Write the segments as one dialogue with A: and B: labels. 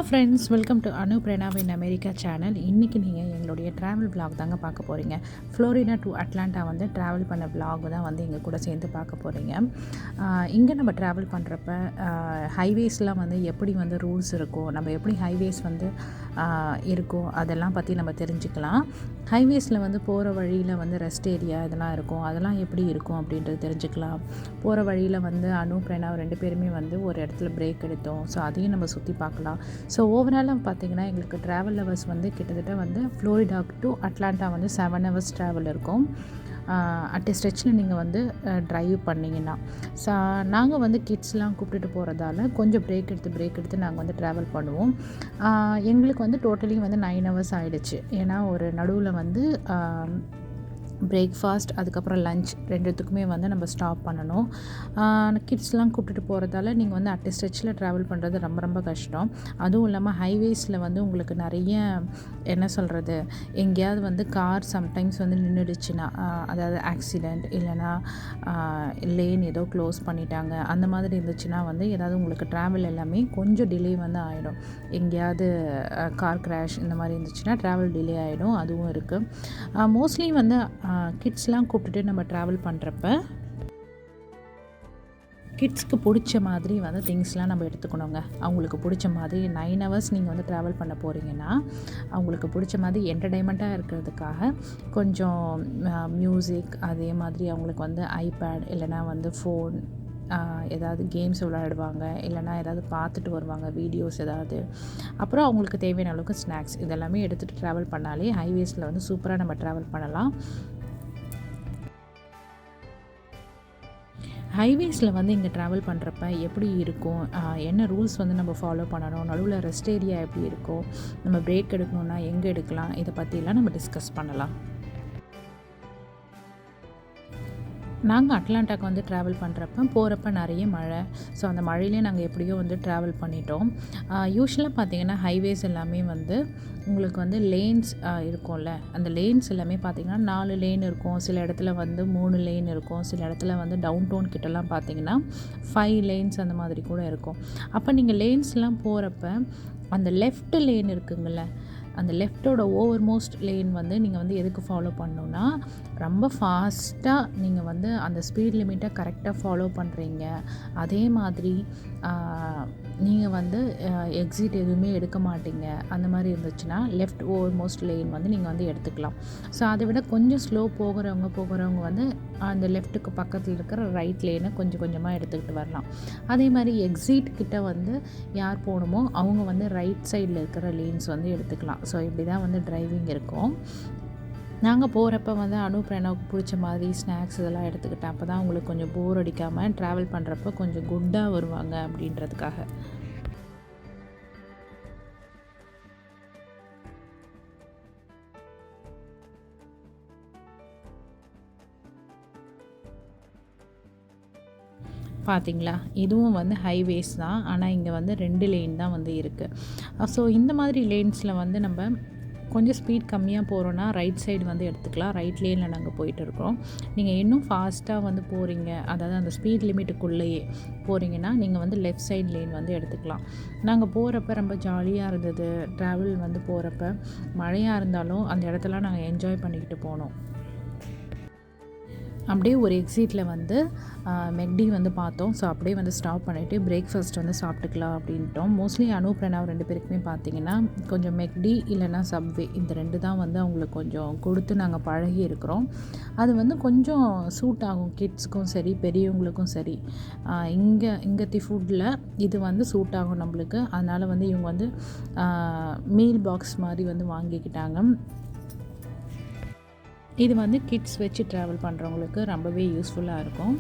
A: Friends, welcome to Pranav in America channel. இன்றைக்கி நீங்கள் எங்களுடைய ட்ராவல் vlog தாங்க பார்க்க போகிறீங்க. ஃப்ளோரிடா டு அட்லாண்டா வந்து ட்ராவல் பண்ண vlog தான் வந்து எங்கள் கூட சேர்ந்து பார்க்க போகிறீங்க. இங்கே நம்ம ட்ராவல் பண்ணுறப்ப ஹைவேஸ்லாம் வந்து எப்படி வந்து ரூல்ஸ் இருக்கும், நம்ம எப்படி ஹைவேஸ் வந்து இருக்கும், அதெல்லாம் பற்றி நம்ம தெரிஞ்சுக்கலாம். ஹைவேஸில் வந்து போகிற வழியில் வந்து ரெஸ்ட் ஏரியா இதெல்லாம் இருக்கும், அதெல்லாம் எப்படி இருக்கும் அப்படின்றது தெரிஞ்சுக்கலாம். போகிற வழியில் வந்து Pranav 2 பேருமே வந்து ஒரு இடத்துல பிரேக் எடுத்தோம். ஸோ அதையும் நம்ம சுற்றி பார்க்கலாம். ஸோ ஓவராலாக பார்த்திங்கன்னா எங்களுக்கு ட்ராவல் ஹவர்ஸ் வந்து கிட்டத்தட்ட வந்து ஃப்ளோரிடா டு அட்லாண்டா வந்து 7 ஹவர்ஸ் ட்ராவல் இருக்கும். அட் ஸ்ட்ரெச்சில் நீங்கள் வந்து ட்ரைவ் பண்ணிங்கன்னா நாங்கள் வந்து கிட்ஸ்லாம் கூப்பிட்டுட்டு போகிறதால கொஞ்சம் பிரேக் எடுத்து நாங்கள் வந்து ட்ராவல் பண்ணுவோம். எங்களுக்கு வந்து டோட்டலி வந்து 9 ஹவர்ஸ் ஆகிடுச்சு. ஏன்னா ஒரு நடுவில் வந்து பிரேக்ஃபாஸ்ட் அதுக்கப்புறம் லஞ்ச் ரெண்டுத்துக்குமே வந்து நம்ம ஸ்டாப் பண்ணணும். கிட்ஸ்லாம் கூப்பிட்டுட்டு போகிறதால நீங்கள் வந்து அட் ஸ்ட்ரெச்சில் ட்ராவல் பண்ணுறது ரொம்ப ரொம்ப கஷ்டம். அதுவும் இல்லாமல் ஹைவேஸில் வந்து உங்களுக்கு நிறைய என்ன சொல்கிறது, எங்கேயாவது வந்து கார் சம்டைம்ஸ் வந்து நின்றுடுச்சுன்னா, அதாவது ஆக்சிடெண்ட் இல்லைனா லேன் ஏதோ க்ளோஸ் பண்ணிட்டாங்க, அந்த மாதிரி இருந்துச்சுன்னா வந்து ஏதாவது உங்களுக்கு ட்ராவல் எல்லாமே கொஞ்சம் டிலே வந்து ஆகிடும். எங்கேயாவது கார் கிராஷ் இந்த மாதிரி இருந்துச்சுன்னா ட்ராவல் டிலே ஆகிடும். அதுவும் இருக்குது. மோஸ்ட்லி வந்து கிட்ஸ்லாம் கூப்பிட்டுட்டு நம்ம ட்ராவல் பண்ணுறப்ப கிட்ஸ்க்கு பிடிச்ச மாதிரி வந்து திங்ஸ்லாம் நம்ம எடுத்துக்கணுங்க. அவங்களுக்கு பிடிச்ச மாதிரி 9 ஹவர்ஸ் நீங்கள் வந்து ட்ராவல் பண்ண போகிறீங்கன்னா அவங்களுக்கு பிடிச்ச மாதிரி என்டர்டெயின்மெண்ட்டாக இருக்கிறதுக்காக கொஞ்சம் மியூசிக், அதே மாதிரி அவங்களுக்கு வந்து ஐபேட் இல்லைனா வந்து ஃபோன், ஏதாவது கேம்ஸ் விளையாடுவாங்க, இல்லைனா ஏதாவது பார்த்துட்டு வருவாங்க வீடியோஸ் ஏதாவது. அப்புறம் அவங்களுக்கு தேவையான அளவுக்கு ஸ்நாக்ஸ் இதெல்லாமே எடுத்துகிட்டு ட்ராவல் பண்ணாலே ஹைவேஸில் வந்து சூப்பராக நம்ம ட்ராவல் பண்ணலாம். ஹைவேஸில் வந்து இங்கே ட்ராவல் பண்ணுறப்ப எப்படி இருக்கும், என்ன ரூல்ஸ் வந்து நம்ம ஃபாலோ பண்ணணும், நடுவில் ரெஸ்ட் ஏரியா எப்படி இருக்கும், நம்ம பிரேக் எடுக்கணுன்னா எங்கே எடுக்கலாம், இதை பற்றிலாம் நம்ம டிஸ்கஸ் பண்ணலாம். நாங்கள் அட்லாண்டாக்கு வந்து ட்ராவல் பண்ணுறப்ப போகிறப்ப நிறைய மழை. ஸோ அந்த மழையிலே நாங்கள் எப்படியோ வந்து ட்ராவல் பண்ணிட்டோம். யூஸ்வலாக பார்த்திங்கன்னா ஹைவேஸ் எல்லாமே வந்து உங்களுக்கு வந்து லேன்ஸ் இருக்கும்ல, அந்த லேன்ஸ் எல்லாமே பார்த்திங்கன்னா 4 லேன் இருக்கும். சில இடத்துல வந்து 3 லேன் இருக்கும். சில இடத்துல வந்து டவுன் டவுன் கிட்டலாம் பார்த்திங்கன்னா 5 லேன்ஸ் அந்த மாதிரி கூட இருக்கும். அப்போ நீங்கள் லேன்ஸ்லாம் போகிறப்ப அந்த லெஃப்ட் லேன் இருக்குங்கள, அந்த லெஃப்ட்டோட ஓவர்மோஸ்ட் லேன் வந்து நீங்கள் வந்து எதுக்கு ஃபாலோ பண்ணணுன்னா, ரொம்ப ஃபாஸ்ட்டாக நீங்கள் வந்து அந்த ஸ்பீட் லிமிட்டை கரெக்டாக ஃபாலோ பண்ணுறீங்க, அதே மாதிரி நீங்கள் வந்து எக்ஸிட் எதுவுமே எடுக்க மாட்டீங்க, அந்த மாதிரி இருந்துச்சுன்னா லெஃப்ட் ஓவர்மோஸ்ட் லேன் வந்து நீங்கள் வந்து எடுத்துக்கலாம். ஸோ அதை விட கொஞ்சம் ஸ்லோ போகிறவங்க வந்து அந்த லெஃப்ட்டுக்கு பக்கத்தில் இருக்கிற ரைட் லேனை கொஞ்சம் கொஞ்சமாக எடுத்துக்கிட்டு வரலாம். அதே மாதிரி எக்ஸிட் கிட்ட வந்து யார் போகணுமோ அவங்க வந்து ரைட் சைடில் இருக்கிற லேன்ஸ் வந்து எடுத்துக்கலாம். ஸோ இப்படி தான் வந்து டிரைவிங் இருக்கும். நாங்கள் போகிறப்ப வந்து Pranaவுக்கு பிடிச்ச மாதிரி ஸ்நாக்ஸ் இதெல்லாம் எடுத்துக்கிட்டேன். அப்போ தான் அவங்களுக்கு கொஞ்சம் போர் அடிக்காமல் ட்ராவல் பண்ணுறப்ப கொஞ்சம் குட்டாக வருவாங்க அப்படின்றதுக்காக. பார்த்திங்களா, இதுவும் வந்து ஹைவேஸ் தான். ஆனால் இங்கே வந்து 2 லேன் தான் வந்து இருக்குது. ஸோ இந்த மாதிரி லேன்ஸில் வந்து நம்ம கொஞ்சம் ஸ்பீட் கம்மியாக போகிறோன்னா ரைட் சைடு வந்து எடுத்துக்கலாம். ரைட் லேனில் நாங்கள் போயிட்டுருக்கோம். நீங்கள் இன்னும் ஃபாஸ்ட்டாக வந்து போகிறீங்க, அதாவது அந்த ஸ்பீட் லிமிட்டுக்குள்ளேயே போகிறீங்கன்னா நீங்கள் வந்து லெஃப்ட் சைடு லேன் வந்து எடுத்துக்கலாம். நாங்கள் போகிறப்ப ரொம்ப ஜாலியாக இருந்தது. ட்ராவல் வந்து போகிறப்ப மழையாக இருந்தாலும் அந்த இடத்தெல்லாம் நாங்கள் என்ஜாய் பண்ணிக்கிட்டு போனோம். அப்படியே ஒரு எக்ஸிட்டில் வந்து மெக்டி வந்து பார்த்தோம். ஸோ அப்படியே வந்து ஸ்டாப் பண்ணிவிட்டு பிரேக்ஃபாஸ்ட் வந்து சாப்பிட்டுக்கலாம் அப்படின்ட்டோம். மோஸ்ட்லி Pranav 2 பேருக்குமே பார்த்திங்கன்னா கொஞ்சம் மெக்டி இல்லைனா சப்வே இந்த 2 தான் வந்து அவங்களுக்கு கொஞ்சம் கொடுத்து நாங்கள் பழகி இருக்கிறோம். அது வந்து கொஞ்சம் சூட் ஆகும் கிட்ஸுக்கும் சரி பெரியவங்களுக்கும் சரி. இங்கத்தி ஃபுட்டில் இது வந்து சூட் ஆகும் நம்மளுக்கு. அதனால் வந்து இவங்க வந்து மீல் பாக்ஸ் மாதிரி வந்து வாங்கிக்கிட்டாங்க. இது வந்து கிட்ஸ் வச்சு ட்ராவல் பண்ணுறவங்களுக்கு ரொம்பவே யூஸ்ஃபுல்லாக இருக்கும்.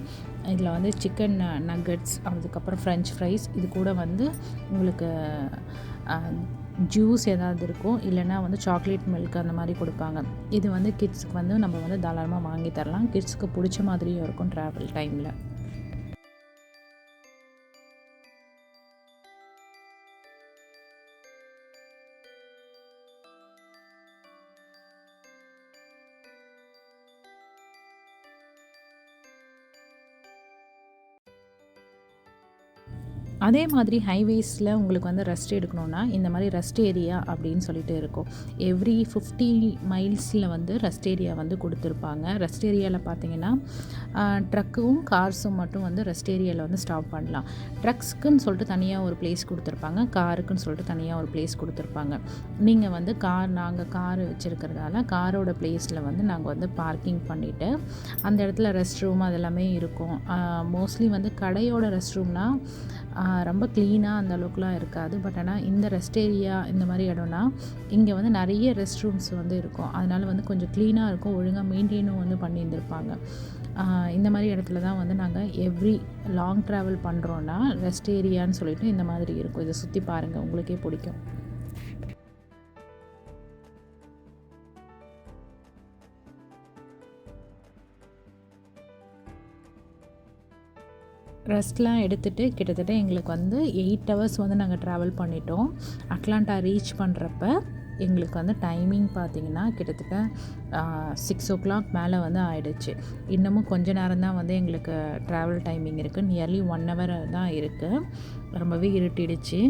A: இதில் வந்து சிக்கன் நக்கட்ஸ், அதுக்கப்புறம் ஃப்ரெஞ்ச் ஃப்ரைஸ், இது கூட வந்து உங்களுக்கு ஜூஸ் ஏதாவது இருக்கும், இல்லைனா வந்து சாக்லேட் மில்க் அந்த மாதிரி கொடுப்பாங்க. இது வந்து கிட்ஸுக்கு வந்து நம்ம வந்து தாராளமாக வாங்கி தரலாம். கிட்ஸுக்கு பிடிச்ச மாதிரியும் இருக்கும் ட்ராவல் டைமில். அதே மாதிரி ஹைவேஸில் உங்களுக்கு வந்து ரெஸ்ட் எடுக்கணுன்னா இந்த மாதிரி ரெஸ்ட் ஏரியா அப்படின்னு சொல்லிட்டு இருக்கும். எவ்ரி 50 மைல்ஸில் வந்து ரெஸ்ட் ஏரியா வந்து கொடுத்துருப்பாங்க. ரெஸ்ட் ஏரியாவில் பார்த்தீங்கன்னா ட்ரக்கும் கார்ஸும் மட்டும் வந்து ரெஸ்ட் ஏரியாவில் வந்து ஸ்டாப் பண்ணலாம். ட்ரக்ஸ்க்குன்னு சொல்லிட்டு தனியாக ஒரு பிளேஸ் கொடுத்துருப்பாங்க, காருக்குன்னு சொல்லிட்டு தனியாக ஒரு பிளேஸ் கொடுத்துருப்பாங்க. நீங்கள் வந்து நாங்கள் கார் வச்சுருக்கிறதால காரோட பிளேஸில் வந்து நாங்கள் வந்து பார்க்கிங் பண்ணிவிட்டு அந்த இடத்துல ரெஸ்ட் ரூம் அதெல்லாமே இருக்கும். மோஸ்ட்லி வந்து கடையோட ரெஸ்ட் ரூம்னால் ரொம்ப க்ளீனாக அந்த அளவுக்குலாம் இருக்காது. பட் ஆனால் இந்த ரெஸ்ட் ஏரியா இந்த மாதிரி இடம்னா இங்கே வந்து நிறைய ரெஸ்ட் ரூம்ஸ் வந்து இருக்கும். அதனால் வந்து கொஞ்சம் க்ளீனாக இருக்கும், ஒழுங்காக மெயின்டைனும் வந்து பண்ணியிருந்திருப்பாங்க. இந்த மாதிரி இடத்துல தான் வந்து நாங்கள் எவ்ரி லாங் ட்ராவல் பண்ணுறோன்னா ரெஸ்ட் ஏரியான்னு சொல்லிட்டு இந்த மாதிரி இருக்கும். இதை சுற்றி பாருங்கள், உங்களுக்கே பிடிக்கும். ரெஸ்ட்லாம் எடுத்துகிட்டு கிட்டத்தட்ட எங்களுக்கு வந்து 8 ஹவர்ஸ் வந்து நாங்கள் ட்ராவல் பண்ணிட்டோம். அட்லாண்டா ரீச் பண்ணுறப்ப எங்களுக்கு வந்து டைமிங் பார்த்திங்கன்னா கிட்டத்தட்ட 6 o'clock மேலே வந்து ஆகிடுச்சு. இன்னமும் கொஞ்ச நேரம் தான் வந்து எங்களுக்கு ட்ராவல் டைமிங் இருக்குது. நியர்லி 1 hour தான் இருக்குது. ரொம்பவே இருட்டிடுச்சு.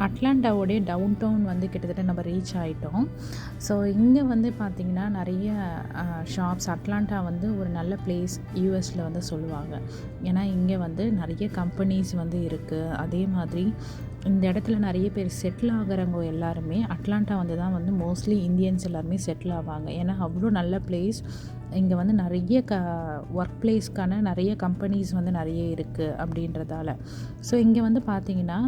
A: அட்லாண்டாவோடைய டவுன் டவுன் வந்து கிட்டத்தட்ட நம்ம ரீச் ஆகிட்டோம். ஸோ இங்கே வந்து பார்த்திங்கன்னா நிறைய ஷாப்ஸ். அட்லாண்டா வந்து ஒரு நல்ல பிளேஸ் யூஎஸில் வந்து சொல்லுவாங்க. ஏன்னா இங்கே வந்து நிறைய கம்பெனிஸ் வந்து இருக்குது. அதே மாதிரி இந்த இடத்துல நிறைய பேர் செட்டில் ஆகிறவங்க எல்லாருமே அட்லாண்டா வந்து தான் வந்து மோஸ்ட்லி இந்தியன்ஸ் எல்லாருமே செட்டில் ஆவாங்க. ஏன்னா அவ்வளோ நல்ல பிளேஸ். இங்கே வந்து நிறைய ஒர்க் பிளேஸ்க்கான நிறைய கம்பெனிஸ் வந்து நிறைய இருக்குது அப்படின்றதால. ஸோ இங்கே வந்து பார்த்திங்கன்னா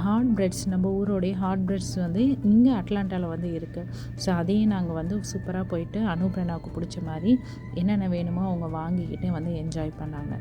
A: ஹாட் பிரெட்ஸ், நம்ம ஊரோடைய ஹாட் பிரெட்ஸ் வந்து இங்கே அட்லாண்டாவில் வந்து இருக்குது. ஸோ அதையும் நாங்கள் வந்து சூப்பராக போயிட்டு பிரனாவுக்கு பிடிச்ச மாதிரி என்னென்ன வேணுமோ அவங்க வாங்கிக்கிட்டு வந்து என்ஜாய் பண்ணாங்க.